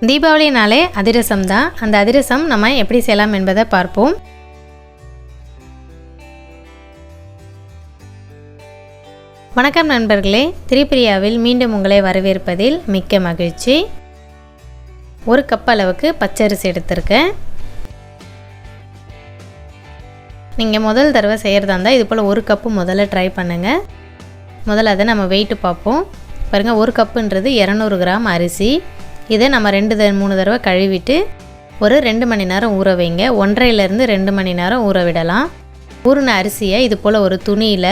தீபாவளினாலே அதிரசம் தான். அந்த அதிரசம் நம்ம எப்படி செய்யலாம் என்பதை பார்ப்போம். வணக்கம் நண்பர்களே, திரிபிரியாவில் மீண்டும் உங்களை வரவேற்பதில் மிக்க மகிழ்ச்சி. ஒரு கப் அளவுக்கு பச்சரிசி எடுத்திருக்கேன். நீங்கள் முதல் தடவை செய்கிறதா இருந்தால் இது போல் ஒரு கப்பு முதல்ல ட்ரை பண்ணுங்கள். முதல்ல அதை நம்ம வெயிட்டு பார்ப்போம். பாருங்கள், ஒரு கப்புன்றது 200 கிராம் அரிசி. இதை நம்ம 2-3 தடவை கழுவிட்டு ஒரு 2 மணி நேரம் ஊற வைங்க. 1.5லேருந்து 2 மணி நேரம் ஊற விடலாம். ஊறின அரிசியை இது போல் ஒரு துணியில்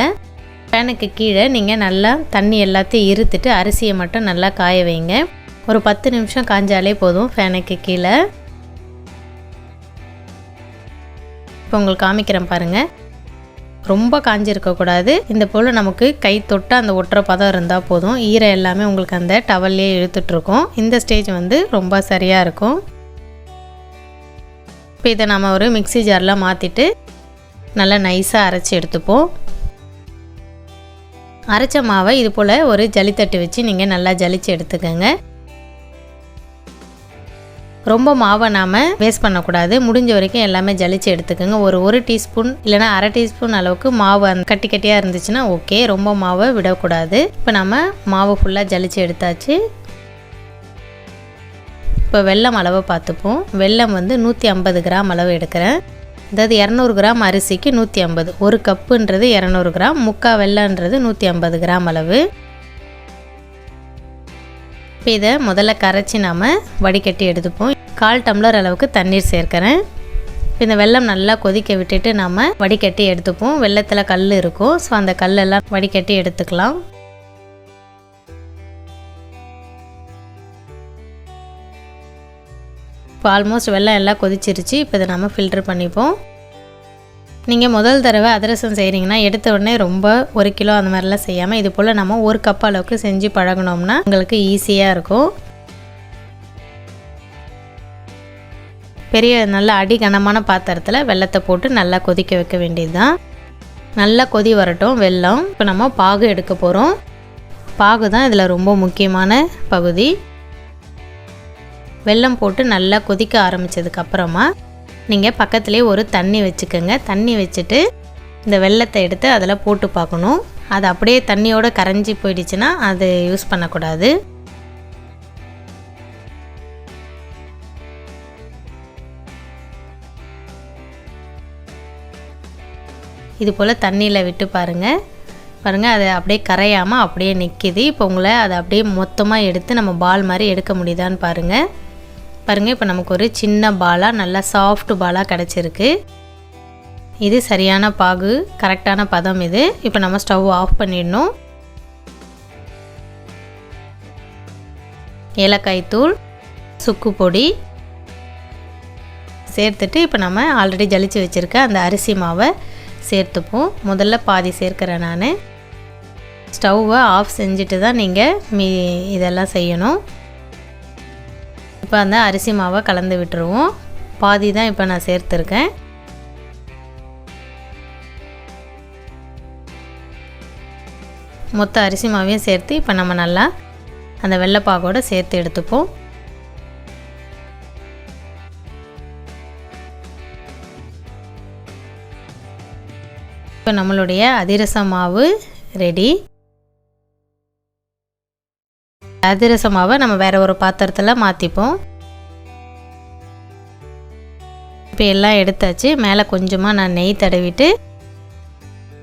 ஃபேனுக்கு கீழே நீங்கள் நல்லா தண்ணி எல்லாத்தையும் இருத்துட்டு அரிசியை மட்டும் நல்லா காய வைங்க. ஒரு 10 நிமிஷம் காஞ்சாலே போதும் ஃபேனுக்கு கீழே. இப்போ உங்களுக்கு காமிக்கிறேன் பாருங்கள். ரொம்ப காஞ்சிருக்கக்கூடாது. இந்த போல் நமக்கு கை தொட்டால் அந்த ஒட்டுற பதம் இருந்தால் போதும். ஈரம் எல்லாமே உங்களுக்கு அந்த டவல்லே இழுத்துட்ருக்கோம். இந்த ஸ்டேஜ் ரொம்ப சரியாக இருக்கும். இப்போ இதை நம்ம ஒரு மிக்ஸி ஜாரில் மாற்றிட்டு நல்லா நைஸாக அரைச்சி எடுத்துப்போம். அரைச்ச மாவை இது போல் ஒரு ஜலித்தட்டு வச்சு நீங்கள் நல்லா ஜலிச்சு எடுத்துக்கோங்க. ரொம்ப மாவை நாம் வேஸ்ட் பண்ணக்கூடாது. முடிஞ்ச வரைக்கும் எல்லாமே ஜலிச்சு எடுத்துக்கோங்க. ஒரு டீஸ்பூன் இல்லைனா அரை டீஸ்பூன் அளவுக்கு மாவு அந்த கட்டி கட்டியாக இருந்துச்சுன்னா ஓகே. ரொம்ப மாவை விடக்கூடாது. இப்போ நம்ம மாவு ஃபுல்லாக ஜலிச்சு எடுத்தாச்சு. இப்போ வெல்லம் அளவை பார்த்துப்போம். வெல்லம் 150 கிராம் அளவு எடுக்கிறேன். அதாவது 200 கிராம் அரிசிக்கு 150. ஒரு கப்புன்றது 200 கிராம், முக்கால் வெல்லன்றது 150 கிராம் அளவு. இப்போ இதை முதல்ல கரைச்சி நாம் வடிகட்டி எடுத்துப்போம். 1/4 டம்ளர் அளவுக்கு தண்ணீர் சேர்க்கிறேன். இந்த வெல்லம் நல்லா கொதிக்க விட்டுட்டு நாம் வடிகட்டி எடுத்துப்போம். வெல்லத்தில் கல் இருக்கும், ஸோ அந்த கல்லெல்லாம் வடிகட்டி எடுத்துக்கலாம். இப்போ ஆல்மோஸ்ட் வெல்லம் எல்லாம் கொதிச்சிருச்சு. இப்போ இதை நம்ம ஃபில்டர் பண்ணிப்போம். நீங்கள் முதல் தடவை அதிரசம் செய்கிறீங்கன்னா எடுத்த உடனே ரொம்ப 1 கிலோ அந்த மாதிரிலாம் செய்யாமல் இது போல் நம்ம 1 கப் அளவுக்கு செஞ்சு பழகினோம்னா உங்களுக்கு ஈஸியாக இருக்கும். பெரிய நல்ல அடி கனமான பாத்திரத்தில் வெல்லத்தை போட்டு நல்லா கொதிக்க வைக்க வேண்டியது தான். நல்லா கொதி வரட்டும் வெல்லம். இப்போ நம்ம பாகு எடுக்க போகிறோம். பாகு தான் இதில் ரொம்ப முக்கியமான பகுதி. வெல்லம் போட்டு நல்லா கொதிக்க ஆரம்பித்ததுக்கப்புறமா நீங்கள் பக்கத்துலேயே ஒரு தண்ணி வச்சுக்கோங்க. தண்ணி வச்சுட்டு இந்த வெல்லத்தை எடுத்து அதில் போட்டு பார்க்கணும். அது அப்படியே தண்ணியோடு கரைஞ்சி போயிடுச்சுன்னா அது யூஸ் பண்ணக்கூடாது. இது போல் தண்ணியில் விட்டு பாருங்கள். அது அப்படியே கரையாமல் அப்படியே நிற்கிது. இப்போ உங்களை அதை அப்படியே மொத்தமாக எடுத்து நம்ம பால் மாதிரி எடுக்க முடியுதான்னு பாருங்கள். இப்போ நமக்கு ஒரு சின்ன பாலாக நல்லா சாஃப்ட் பாலாக கிடச்சிருக்கு. இது சரியான பாகு, கரெக்டான பதம் இது. இப்போ நம்ம ஸ்டவ் ஆஃப் பண்ணிடணும். ஏலக்காய் தூள், சுக்கு பொடி சேர்த்துட்டு இப்போ நம்ம ஆல்ரெடி ஜலிச்சு வச்சுருக்க அந்த அரிசி மாவை சேர்த்துப்போம். முதல்ல பாதி சேர்க்கிறேன் நான். ஸ்டவ்வை ஆஃப் செஞ்சுட்டு தான் நீங்கள் இதெல்லாம் செய்யணும். இப்போ அந்த அரிசி மாவை கலந்து விட்டுருவோம். பாதி தான் இப்போ நான் சேர்த்துருக்கேன். மொத்த அரிசி மாவையும் சேர்த்து இப்போ நம்ம நல்லா அந்த வெள்ளைப்பாகோடு சேர்த்து எடுத்துப்போம். இப்போ நம்மளுடைய அதிரச மாவு ரெடி. அதிரச மாவை நம்ம வேறு ஒரு பாத்திரத்தில் மாற்றிப்போம். இப்போ எல்லாம் எடுத்தாச்சு. மேலே கொஞ்சமாக நான் நெய் தடவிட்டு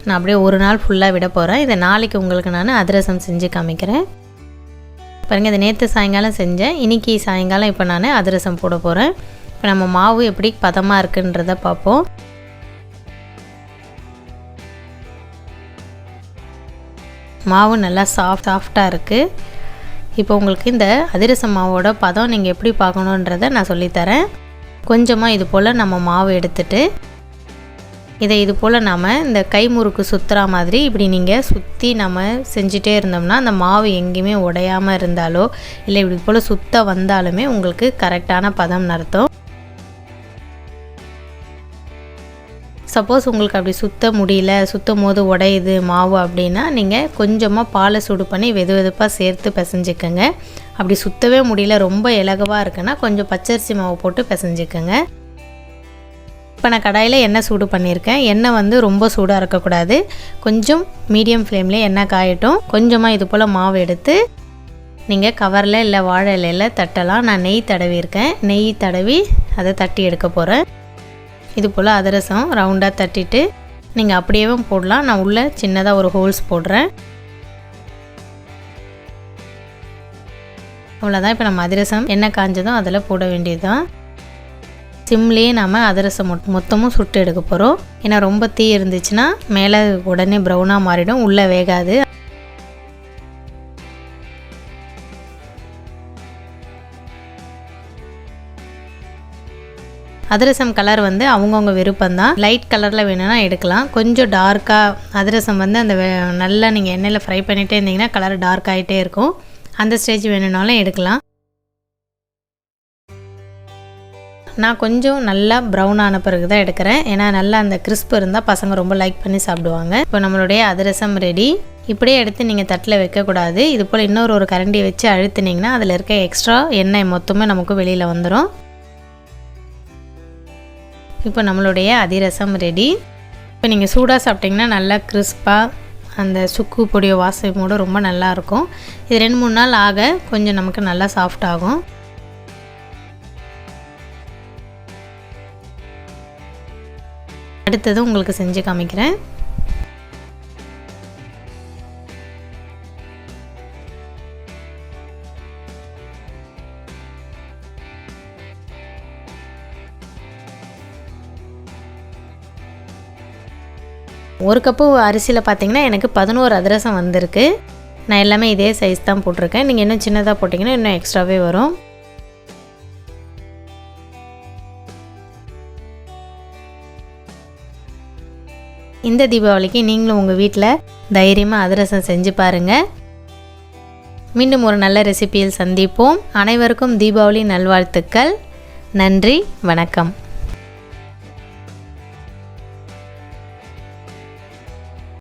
நான் அப்படியே ஒரு நாள் ஃபுல்லாக விட போகிறேன். இதை நாளைக்கு உங்களுக்கு நான் அதிரசம் செஞ்சு காமிக்கிறேன். பாருங்கள், இதை நேற்று சாயங்காலம் செஞ்சேன். இன்றைக்கி சாயங்காலம் இப்போ நான் அதிரசம் போட போகிறேன். இப்போ நம்ம மாவு எப்படி பதமாக இருக்குன்றதை பார்ப்போம். மாவு நல்லா சாஃப்டாக இருக்குது. இப்போ உங்களுக்கு இந்த அதிரச மாவோட பதம் நீங்கள் எப்படி பார்க்கணுன்றதை நான் சொல்லித்தரேன். கொஞ்சமாக இது போல் நம்ம மாவு எடுத்துட்டு இதை இது போல் நாம் இந்த கைமுறுக்கு சுற்றுற மாதிரி இப்படி நீங்கள் சுற்றி நம்ம செஞ்சிட்டே இருந்தோம்னா அந்த மாவு எங்கேயுமே உடையாமல் இருந்தாலோ இல்லை இப்படி போல் சுத்த வந்தாலுமே உங்களுக்கு கரெக்டான பதம் அர்த்தம். சப்போஸ் உங்களுக்கு அப்படி சுத்த முடியல, சுற்றும் போது உடையுது மாவு அப்படின்னா நீங்கள் கொஞ்சமாக பாலை சூடு பண்ணி வெது வெதுப்பாக சேர்த்து பிசைஞ்சிக்கோங்க. அப்படி சுற்றவே முடியல, ரொம்ப இலகுவாக இருக்குன்னா கொஞ்சம் பச்சரிசி மாவு போட்டு பிசைஞ்சிக்கோங்க. இப்போ நான் கடாயில் எண்ணெய் சூடு பண்ணியிருக்கேன். எண்ணெய் வந்து ரொம்ப சூடாக இருக்கக்கூடாது, கொஞ்சம் மீடியம் ஃப்ளேம்லேயே எண்ணெய் காயட்டும். கொஞ்சமாக இது போல் மாவு எடுத்து நீங்கள் கவரில் இல்லை வாழை இலையில் தட்டலாம். நான் நெய் தடவியிருக்கேன். நெய் தடவி அதை தட்டி எடுக்க போகிறேன். இது போல் அதிரசம் ரவுண்டாக தட்டிட்டு நீங்கள் அப்படியே போடலாம். நான் உள்ளே சின்னதாக ஒரு ஹோல்ஸ் போடுறேன். அவ்வளோதான். இப்போ நம்ம அதிரசம் எண்ணெய் காஞ்சதும் அதில் போட வேண்டியது தான். சிம்லேயே நம்ம அதிரசம் மொத்தமும் சுட்டு எடுக்க போகிறோம். ஏன்னா ரொம்ப தீ இருந்துச்சுன்னா மேலே உடனே ப்ரௌனாக மாறிடும், உள்ளே வேகாது. அதிரசம் கலர் வந்து அவங்கவுங்க விருப்பம்தான். லைட் கலரில் வேணும்னா எடுக்கலாம். கொஞ்சம் டார்க்காக அதிரசம் வந்து அந்த நல்லா நீங்கள் எண்ணெயில் ஃப்ரை பண்ணிகிட்டே இருந்தீங்கன்னா கலர் டார்க் ஆகிட்டே இருக்கும். அந்த ஸ்டேஜ் வேணும்னாலும் எடுக்கலாம். நான் கொஞ்சம் நல்லா ப்ரௌன் ஆன பிறகு தான் எடுக்கிறேன். ஏன்னா நல்லா அந்த கிறிஸ்ப் இருந்தால் பசங்க ரொம்ப லைக் பண்ணி சாப்பிடுவாங்க. இப்போ நம்மளுடைய அதிரசம் ரெடி. இப்படியே எடுத்து நீங்கள் தட்டில் வைக்கக்கூடாது. இது போல் இன்னொரு கரண்டியை வச்சு அழுத்துனீங்கன்னா அதில் இருக்க எக்ஸ்ட்ரா எண்ணெய் மொத்தமே நமக்கு வெளியில் வந்துடும். இப்போ நம்மளுடைய அதிரசம் ரெடி. இப்போ நீங்கள் சூடாக சாப்பிட்டிங்கன்னா நல்லா கிறிஸ்பாக அந்த சுக்கு பொடிய வாசமோடு ரொம்ப நல்லாயிருக்கும். இது 2-3 நாள் ஆக கொஞ்சம் நமக்கு நல்லா சாஃப்ட் ஆகும். அடுத்தது உங்களுக்கு செஞ்சு காமிக்கிறேன். ஒரு கப்பு அரிசியில் பார்த்திங்கன்னா எனக்கு 11 அதிரசம் வந்திருக்கு. நான் எல்லாமே இதே சைஸ் தான் போட்டிருக்கேன். நீங்கள் இன்னும் சின்னதாக போட்டிங்கன்னா இன்னும் எக்ஸ்ட்ராவே வரும். இந்த தீபாவளிக்கு நீங்களும் உங்கள் வீட்டில் தைரியமாக அதிரசம் செஞ்சு பாருங்கள். மீண்டும் ஒரு நல்ல ரெசிபியில் சந்திப்போம். அனைவருக்கும் தீபாவளி நல்வாழ்த்துக்கள். நன்றி, வணக்கம்.